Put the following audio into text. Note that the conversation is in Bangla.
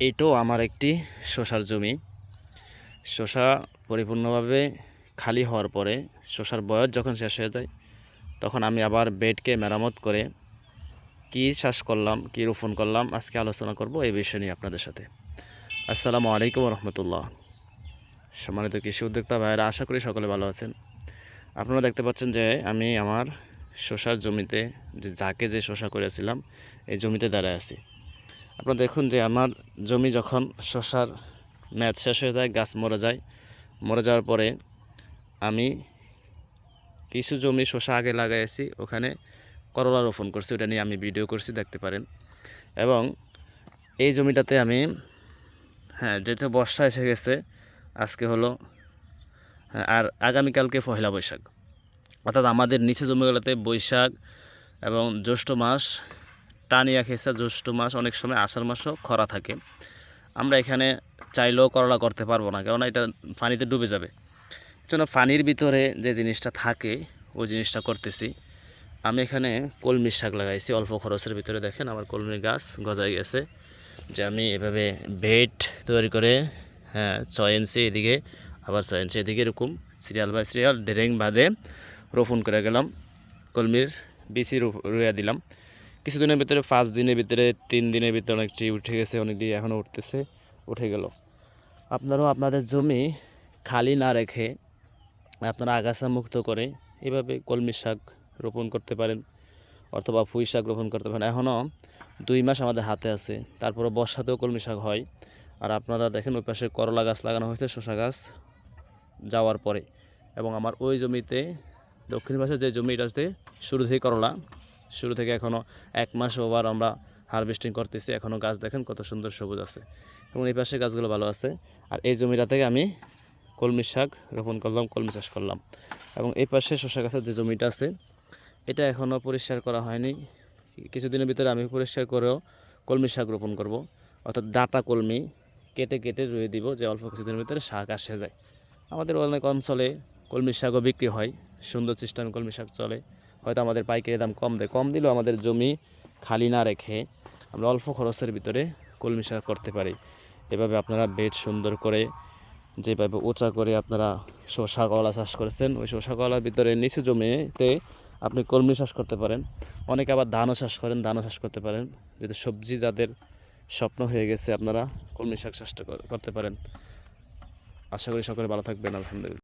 এটাও আমার একটি শসার জমি। শসা পরিপূর্ণভাবে খালি হওয়ার পরে শসার বয়স যখন শেষ হয়ে যায় তখন আমি আবার বেডকে মেরামত করে কি চাষ করলাম, কি রোপণ করলাম আজকে আলোচনা করব এই বিষয় নিয়ে আপনাদের সাথে। আসসালামু আলাইকুম রহমতুল্লাহ। সম্মানিত কৃষি উদ্যোক্তা ভাইয়েরা, আশা করি সকলে ভালো আছেন। আপনারা দেখতে পাচ্ছেন যে আমি আমার শসার জমিতে যে শসা করেছিলাম এই জমিতে দাঁড়ায় আছি। আপনারা দেখুন যে আমার জমি যখন শসার মেয়াদ শেষ হয়ে যায়, গাছ মরে যাওয়ার পরে আমি কিছু জমি শসা আগে লাগাইছি, ওখানে করলা রোপণ করছি, ওটা নিয়ে আমি ভিডিও করছি, দেখতে পারেন। এবং এই জমিটাতে আমি যেহেতু বর্ষা এসে গেছে, আজকে হলো আর আগামীকালকে পহেলা বৈশাখ, অর্থাৎ আমাদের নিচে জমিগুলোতে বৈশাখ এবং জ্যৈষ্ঠ মাস টানিয়া খেয়েছে। জ্যৈষ্ঠ মাস, অনেক সময় আষাঢ় মাসও খরা থাকে। আমরা এখানে চাইলেও করলা করতে পারবো না, কেননা এটা পানিতে ডুবে যাবে। জন্য পানির ভিতরে যে জিনিসটা থাকে ওই জিনিসটা করতেছি। আমি এখানে কলমি শাক লাগাইছি অল্প খরচের ভিতরে। দেখেন আমার কলমির গাছ গজায় গেছে, যে আমি এভাবে বেড তৈরি করে 6 ইঞ্চি এদিকে আবার 6 ইঞ্চি এদিকে এরকম সিরিয়াল বাই সিরিয়াল ড্রেং বাঁধে রোপণ করে গেলাম। কলমির বিচি রুইয়া দিলাম। কিছুদিনের ভিতরে 5 দিনের ভিতরে 3 দিনের ভিতরে অনেকটি উঠে গেছে, অনেকটি এখনও উঠতেছে, উঠে গেল। আপনারাও আপনাদের জমি খালি না রেখে আপনারা আগাছা মুক্ত করে এভাবে কলমি শাক রোপণ করতে পারেন, অথবা পুঁই শাক রোপণ করতে পারেন। এখনও 2 মাস আমাদের হাতে আছে, তারপরে বর্ষাতেও কলমি শাক হয়। আর আপনারা দেখেন ওই পাশে করলা গাছ লাগানো হয়েছে শসা গাছ যাওয়ার পরে। এবং আমার ওই জমিতে দক্ষিণ পাশে যে জমিটাতে শুরু থেকে করলা, শুরু থেকে এখনও 1 মাস ওভার আমরা হারভেস্টিং করতেছি, এখনও গাছ দেখেন কত সুন্দর সবুজ আছে, এবং এই পাশে গাছগুলো ভালো আছে। আর এই জমিটা থেকে আমি কলমি শাক রোপণ করলাম, কলমি চাষ করলাম। এবং এই পাশে শসা গাছের যে জমিটা আছে এটা এখনও পরিষ্কার করা হয়নি, কিছুদিনের ভিতরে আমি পরিষ্কার করেও কলমি শাক রোপণ করব, অর্থাৎ ডাটা কলমি কেটে কেটে রুয়ে দিব, যে অল্প কিছুদিনের ভিতরে শাক আসে যায়। আমাদের অনেক অঞ্চলে কলমি শাকও বিক্রি হয়, সুন্দর সিস্টেমে কলমি শাক চলে। হয়তো আমাদের পাইকারি দাম কম দিলেও আমাদের জমি খালি না রেখে আমরা অল্প খরচের ভিতরে কলমি শাক করতে পারি। এভাবে আপনারা বেড সুন্দর করে, যেভাবে উঁচা করে আপনারা শসা কলা চাষ করেছেন, ওই শসা কলার ভিতরে নিচু জমিতে আপনি কলমি চাষ করতে পারেন। অনেকে আবার ধানও চাষ করেন, ধানও চাষ করতে পারেন। যদি সবজি যাদের স্বপ্ন হয়ে গেছে আপনারা কলমি শাক চাষটা করতে পারেন। আশা করি সকলে ভালো থাকবেন। আলহামদুলিল্লাহ।